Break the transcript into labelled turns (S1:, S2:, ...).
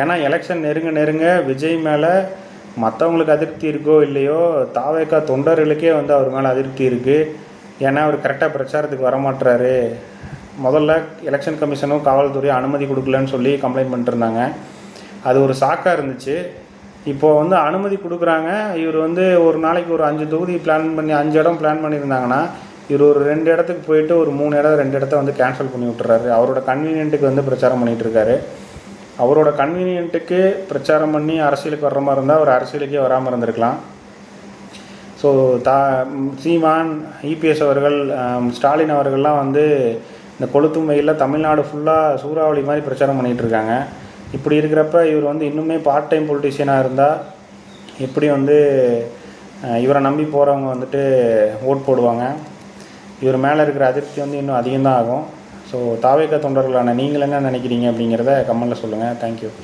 S1: ஏன்னா எலெக்ஷன் நெருங்க நெருங்க விஜய் மேலே மற்றவங்களுக்கு அதிருப்தி இருக்கோ இல்லையோ, தாவேக்கா தொண்டர்களுக்கே வந்து அவர் மேலே அதிருப்தி இருக்குது. ஏன்னா அவர் கரெக்டாக பிரச்சாரத்துக்கு வரமாட்டுறாரு. முதல்ல எலெக்ஷன் கமிஷனும் காவல்துறையும் அனுமதி கொடுக்கலன்னு சொல்லி கம்ப்ளைண்ட் பண்ணிட்டுருந்தாங்க. அது ஒரு சாக்காக இருந்துச்சு. இப்போது வந்து அனுமதி கொடுக்குறாங்க. இவர் வந்து ஒரு நாளைக்கு ஒரு 5 தொகுதி பிளான் பண்ணி 5 இடம் பிளான் பண்ணியிருந்தாங்கன்னா, இவர் ஒரு 2 இடத்துக்கு போயிட்டு ஒரு 3 இடம் 2 இடத்த வந்து கேன்சல் பண்ணி விட்டுறாரு. அவரோட கன்வீனியன்ட்டுக்கு வந்து பிரச்சாரம் பண்ணிகிட்ருக்காரு. அவரோட கன்வீனியன்ட்டுக்கு பிரச்சாரம் பண்ணி அரசியலுக்கு வர்ற மாதிரி இருந்தால் அவர் அரசியலுக்கே வராமல் இருந்திருக்கலாம். ஸோ சீமான், இபிஎஸ் அவர்கள், ஸ்டாலின் அவர்கள்லாம் வந்து இந்த கொளுத்தும் வெயிலில் தமிழ்நாடு ஃபுல்லாக சூறாவளி மாதிரி பிரச்சாரம் பண்ணிகிட்ருக்காங்க. இப்படி இருக்கிறப்ப இவர் வந்து இன்னுமே பார்ட் டைம் பொலிட்டிஷியனாக இருந்தால் எப்படி வந்து இவரை நம்பி போகிறவங்க வந்துட்டு ஓட் போடுவாங்க? இவர் மேலே இருக்கிற அதிருப்தி வந்து இன்னும் அதிகம்தான் ஆகும். ஸோ தாவேக்கா தொண்டர்களான நீங்கள் என்ன நினைக்கிறீங்க அப்படிங்கிறத கமெண்ட்டில் சொல்லுங்கள். தேங்க்யூ.